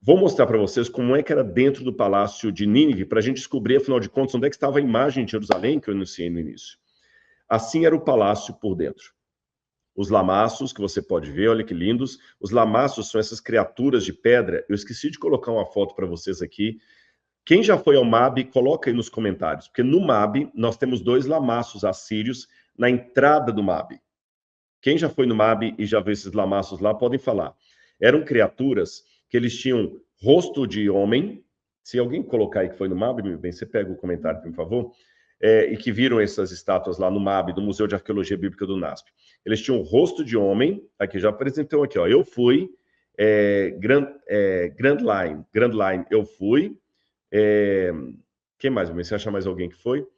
Vou mostrar para vocês como é que era dentro do palácio de Nínive, para a gente descobrir, afinal de contas, onde é que estava a imagem de Jerusalém, que eu anunciei no início. Assim era o palácio por dentro. Os lamaços, que você pode ver, olha que lindos. Os lamaços são essas criaturas de pedra. Eu esqueci de colocar uma foto para vocês aqui. Quem já foi ao Mabe, coloca aí nos comentários, porque no Mabe nós temos 2 lamaços assírios na entrada do Mabe. Quem já foi no Mabe e já viu esses lamaços lá, podem falar. Eram criaturas que eles tinham rosto de homem. Se alguém colocar aí que foi no Mabe, meu bem, você pega o comentário, por favor. E que viram essas estátuas lá no Mabe, do Museu de Arqueologia Bíblica do NASP. Eles tinham rosto de homem. Aqui, já apresentou aqui, ó. Eu fui. Grand Line, eu fui. Quem mais? Você acha mais alguém que foi?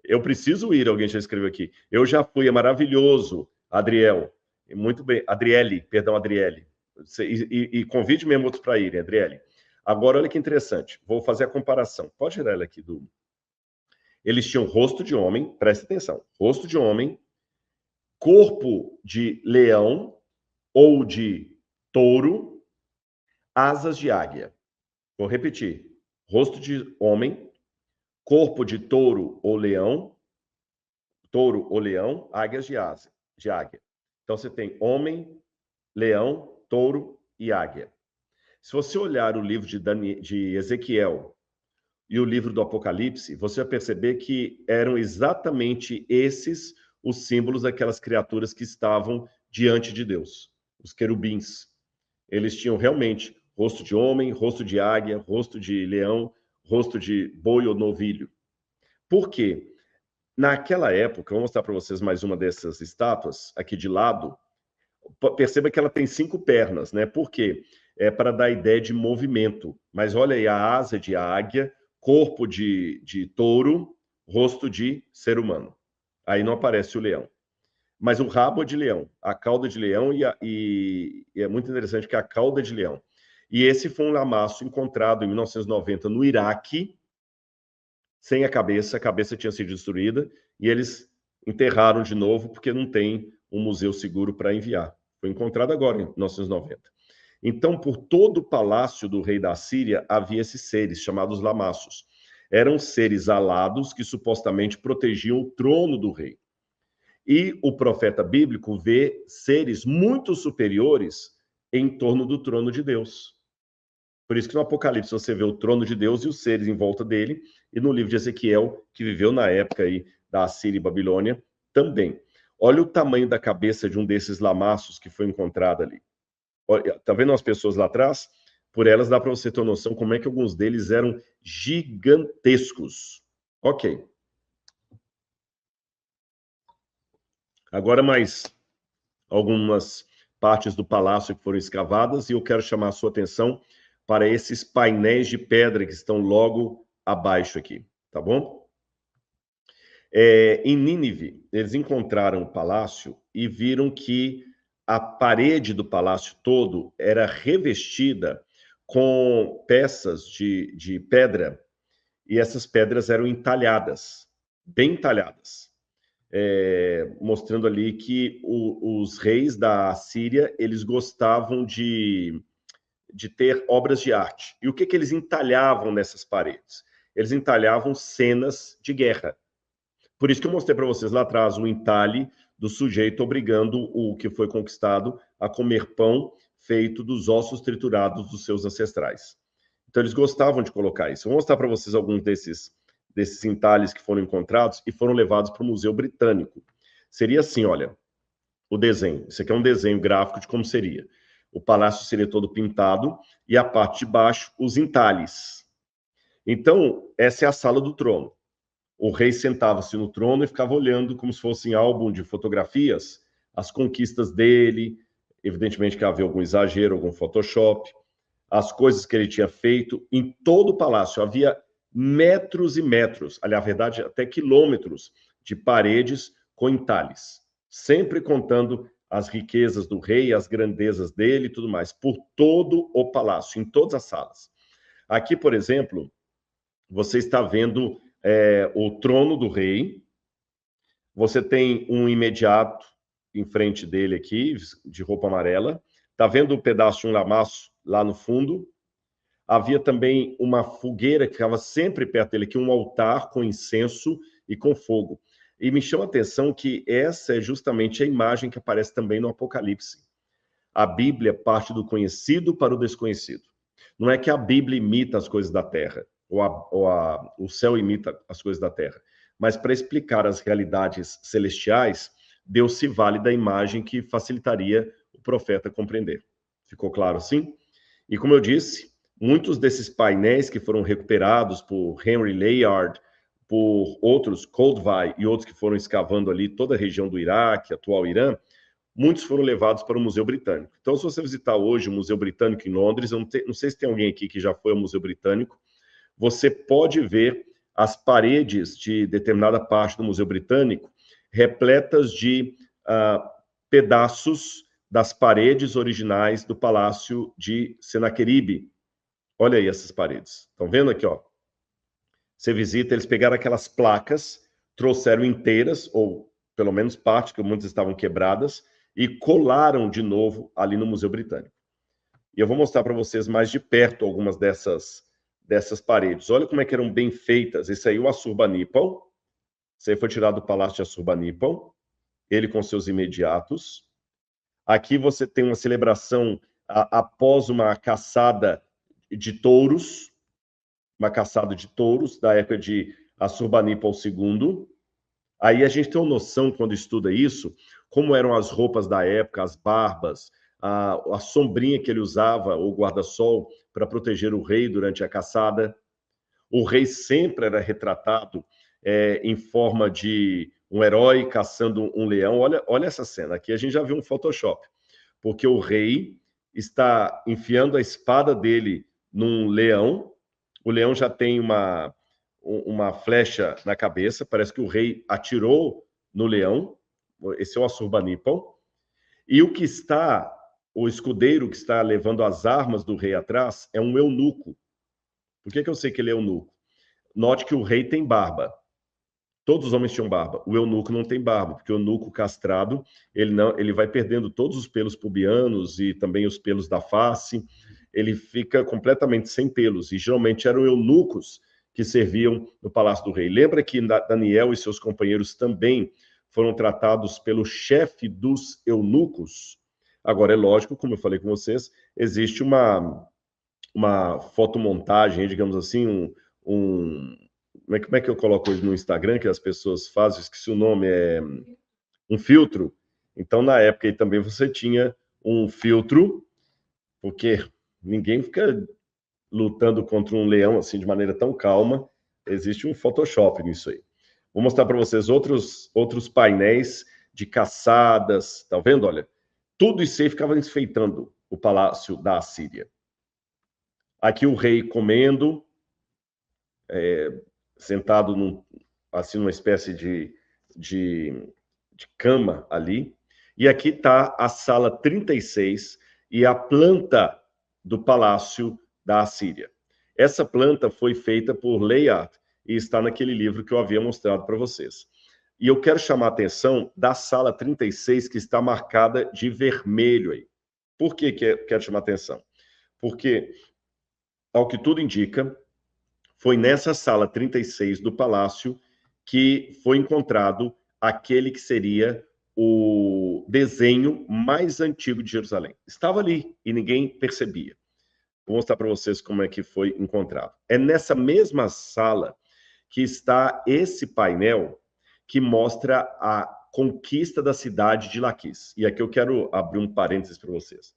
Eu preciso ir, alguém já escreveu aqui. Eu já fui, é maravilhoso, Adriel. Muito bem, Adriele, perdão, Adriele. E convide mesmo outros para irem, Adriele. Agora, olha que interessante. Vou fazer a comparação. Pode tirar ela aqui do... Eles tinham rosto de homem, presta atenção. Rosto de homem, corpo de leão ou de touro, asas de águia. Vou repetir. Rosto de homem, corpo de touro ou leão, águias de águia. Então você tem homem, leão, touro e águia. Se você olhar o livro de Ezequiel e o livro do Apocalipse, você vai perceber que eram exatamente esses os símbolos daquelas criaturas que estavam diante de Deus, os querubins. Eles tinham realmente rosto de homem, rosto de águia, rosto de leão, rosto de boi ou novilho. Por quê? Naquela época, eu vou mostrar para vocês mais uma dessas estátuas, aqui de lado. Perceba que ela tem 5 pernas, né? Por quê? É para dar ideia de movimento. Mas olha aí, a asa de águia, corpo de touro, rosto de ser humano. Aí não aparece o leão. Mas o rabo é de leão, a cauda de leão, e é muito interessante que a cauda é de leão. E esse foi um lamaço encontrado em 1990 no Iraque, sem a cabeça tinha sido destruída, e eles enterraram de novo, porque não tem um museu seguro para enviar. Foi encontrado agora, em 1990. Então, por todo o palácio do rei da Síria, havia esses seres, chamados lamaços. Eram seres alados que supostamente protegiam o trono do rei. E o profeta bíblico vê seres muito superiores em torno do trono de Deus. Por isso que no Apocalipse você vê o trono de Deus e os seres em volta dele, e no livro de Ezequiel, que viveu na época aí da Assíria e Babilônia, também. Olha o tamanho da cabeça de um desses lamaços que foi encontrado ali. Olha, tá vendo as pessoas lá atrás? Por elas dá para você ter noção como é que alguns deles eram gigantescos. Ok. Agora mais algumas partes do palácio que foram escavadas, e eu quero chamar a sua atenção para esses painéis de pedra que estão logo abaixo aqui, tá bom? Em Nínive, eles encontraram o palácio e viram que a parede do palácio todo era revestida com peças de pedra, e essas pedras eram entalhadas, bem entalhadas. Mostrando ali que os reis da Síria, eles gostavam de ter obras de arte. E o que eles entalhavam nessas paredes? Eles entalhavam cenas de guerra. Por isso que eu mostrei para vocês lá atrás um entalhe do sujeito obrigando o que foi conquistado a comer pão feito dos ossos triturados dos seus ancestrais. Então eles gostavam de colocar isso. Eu vou mostrar para vocês alguns desses entalhes que foram encontrados e foram levados para o Museu Britânico. Seria assim, olha, o desenho. Isso aqui é um desenho gráfico de como seria. O palácio seria todo pintado e a parte de baixo, os entalhes. Então, essa é a sala do trono. O rei sentava-se no trono e ficava olhando como se fosse um álbum de fotografias, as conquistas dele, evidentemente que havia algum exagero, algum Photoshop, as coisas que ele tinha feito. Em todo o palácio havia metros e metros, aliás, na verdade, até quilômetros de paredes com entalhes, sempre contando as riquezas do rei, as grandezas dele e tudo mais, por todo o palácio, em todas as salas. Aqui, por exemplo, você está vendo o trono do rei, você tem um imediato em frente dele aqui, de roupa amarela, está vendo um pedaço de um lamaço lá no fundo? Havia também uma fogueira que ficava sempre perto dele, aqui um altar com incenso e com fogo. E me chama a atenção que essa é justamente a imagem que aparece também no Apocalipse. A Bíblia parte do conhecido para o desconhecido. Não é que a Bíblia imita as coisas da terra, o céu imita as coisas da terra, mas para explicar as realidades celestiais, Deus se vale da imagem que facilitaria o profeta compreender. Ficou claro assim? E como eu disse, muitos desses painéis que foram recuperados por Henry Layard, por outros, Koldvai e outros que foram escavando ali toda a região do Iraque, atual Irã, muitos foram levados para o Museu Britânico. Então, se você visitar hoje o Museu Britânico em Londres, eu não sei se tem alguém aqui que já foi ao Museu Britânico, você pode ver as paredes de determinada parte do Museu Britânico repletas de pedaços das paredes originais do Palácio de Senaqueribe. Olha aí essas paredes. Estão vendo aqui, ó? Você visita, eles pegaram aquelas placas, trouxeram inteiras, ou pelo menos parte, que muitas estavam quebradas, e colaram de novo ali no Museu Britânico. E eu vou mostrar para vocês mais de perto algumas dessas paredes. Olha como é que eram bem feitas. Esse aí é o Assurbanipal. Esse aí foi tirado do Palácio de Assurbanipal. Ele com seus imediatos. Aqui você tem uma celebração após uma caçada de touros. Uma caçada de touros da época de Assurbanipal II. Aí a gente tem uma noção, quando estuda isso, como eram as roupas da época, as barbas, a sombrinha que ele usava, o guarda-sol, para proteger o rei durante a caçada. O rei sempre era retratado em forma de um herói caçando um leão. Olha essa cena, aqui a gente já viu um Photoshop, porque o rei está enfiando a espada dele num leão, o leão já tem uma flecha na cabeça, parece que o rei atirou no leão, esse é o Assurbanipal, e o escudeiro que está levando as armas do rei atrás é um eunuco. Por que eu sei que ele é eunuco? Note que o rei tem barba. Todos os homens tinham barba. O eunuco não tem barba, porque o eunuco castrado, ele vai perdendo todos os pelos pubianos e também os pelos da face. Ele fica completamente sem pelos. E geralmente eram eunucos que serviam no palácio do rei. Lembra que Daniel e seus companheiros também foram tratados pelo chefe dos eunucos? Agora, é lógico, como eu falei com vocês, existe uma fotomontagem, digamos assim, como é que eu coloco hoje no Instagram, que as pessoas fazem, esqueci o nome, um filtro. Então, na época aí também você tinha um filtro, porque ninguém fica lutando contra um leão assim de maneira tão calma. Existe um Photoshop nisso aí. Vou mostrar para vocês outros painéis de caçadas. Tá vendo? Olha, tudo isso aí ficava enfeitando o palácio da Assíria. Aqui o rei comendo, sentado assim numa espécie de cama ali. E aqui está a sala 36 e a planta do palácio da Assíria. Essa planta foi feita por Layard e está naquele livro que eu havia mostrado para vocês. E eu quero chamar a atenção da sala 36, que está marcada de vermelho aí. Por que quero chamar a atenção? Porque, ao que tudo indica, foi nessa sala 36 do palácio que foi encontrado aquele que seria o desenho mais antigo de Jerusalém. Estava ali e ninguém percebia. Vou mostrar para vocês como é que foi encontrado. É nessa mesma sala que está esse painel que mostra a conquista da cidade de Laquis. E aqui eu quero abrir um parênteses para vocês.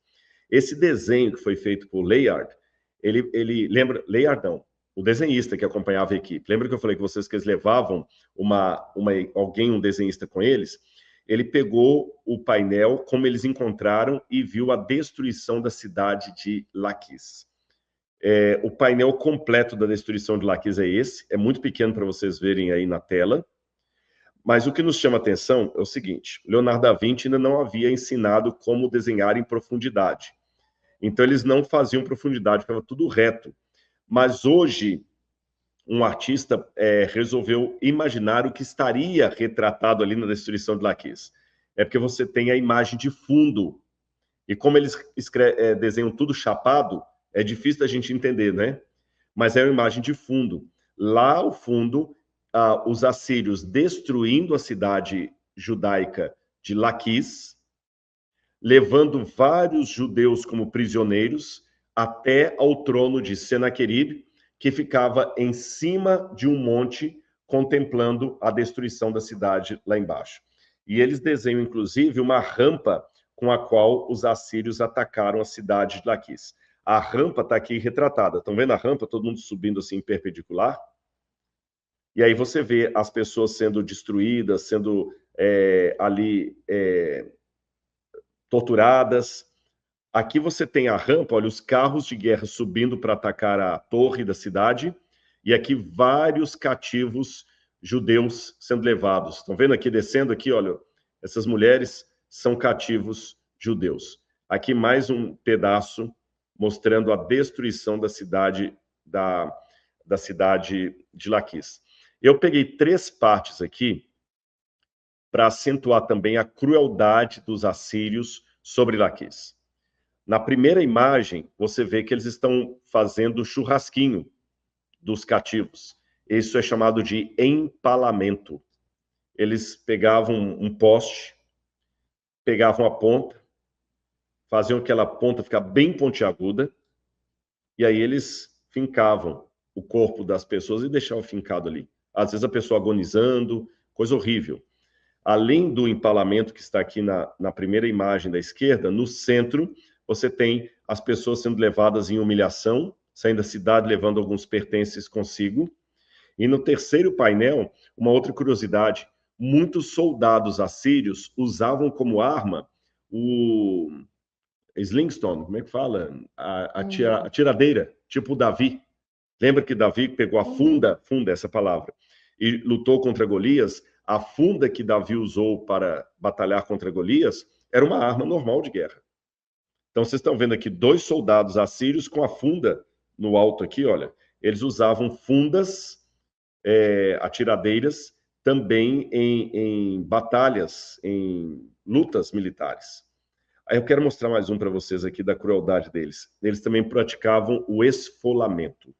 Esse desenho que foi feito por Layard, ele lembra... Layard não, o desenhista que acompanhava a equipe. Lembra que eu falei com vocês que eles levavam um desenhista com eles? Ele pegou o painel, como eles encontraram, e viu a destruição da cidade de Laquis. O painel completo da destruição de Laquis é esse, é muito pequeno para vocês verem aí na tela, mas o que nos chama a atenção é o seguinte: Leonardo da Vinci ainda não havia ensinado como desenhar em profundidade. Então eles não faziam profundidade, ficava tudo reto. Mas hoje, um artista resolveu imaginar o que estaria retratado ali na destruição de Laquis. É porque você tem a imagem de fundo. E como eles desenham tudo chapado, É difícil da gente entender, né? Mas é uma imagem de fundo. Lá ao fundo, os assírios destruindo a cidade judaica de Laquis, levando vários judeus como prisioneiros até ao trono de Senaqueribe, que ficava em cima de um monte, contemplando a destruição da cidade lá embaixo. E eles desenham, inclusive, uma rampa com a qual os assírios atacaram a cidade de Laquis. A rampa está aqui retratada. Estão vendo a rampa? Todo mundo subindo assim, perpendicular? E aí você vê as pessoas sendo destruídas, sendo ali torturadas. Aqui você tem a rampa, olha, os carros de guerra subindo para atacar a torre da cidade, e aqui vários cativos judeus sendo levados. Estão vendo aqui, descendo aqui, olha, essas mulheres são cativos judeus. Aqui mais um pedaço mostrando a destruição da cidade de Laquis. Eu peguei 3 partes aqui para acentuar também a crueldade dos assírios sobre Laquis. Na primeira imagem, você vê que eles estão fazendo churrasquinho dos cativos. Isso é chamado de empalamento. Eles pegavam um poste, pegavam a ponta, faziam aquela ponta ficar bem pontiaguda, e aí eles fincavam o corpo das pessoas e deixavam fincado ali. Às vezes a pessoa agonizando, coisa horrível. Além do empalamento que está aqui na primeira imagem da esquerda, no centro, você tem as pessoas sendo levadas em humilhação, saindo da cidade, levando alguns pertences consigo. E no terceiro painel, uma outra curiosidade, muitos soldados assírios usavam como arma o slingstone, como é que fala? A tiradeira, tipo Davi. Lembra que Davi pegou a funda, essa palavra, e lutou contra Golias? A funda que Davi usou para batalhar contra Golias era uma arma normal de guerra. Então, vocês estão vendo aqui 2 soldados assírios com a funda no alto aqui, olha. Eles usavam fundas, atiradeiras, também em batalhas, em lutas militares. Aí eu quero mostrar mais um para vocês aqui da crueldade deles. Eles também praticavam o esfolamento.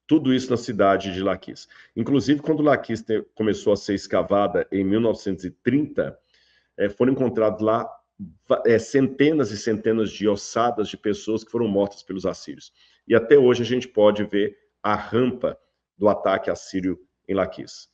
Tudo isso na cidade de Laquis. Inclusive, quando Laquis começou a ser escavada em 1930, foram encontrados lá centenas e centenas de ossadas de pessoas que foram mortas pelos assírios. E até hoje a gente pode ver a rampa do ataque assírio em Laquis.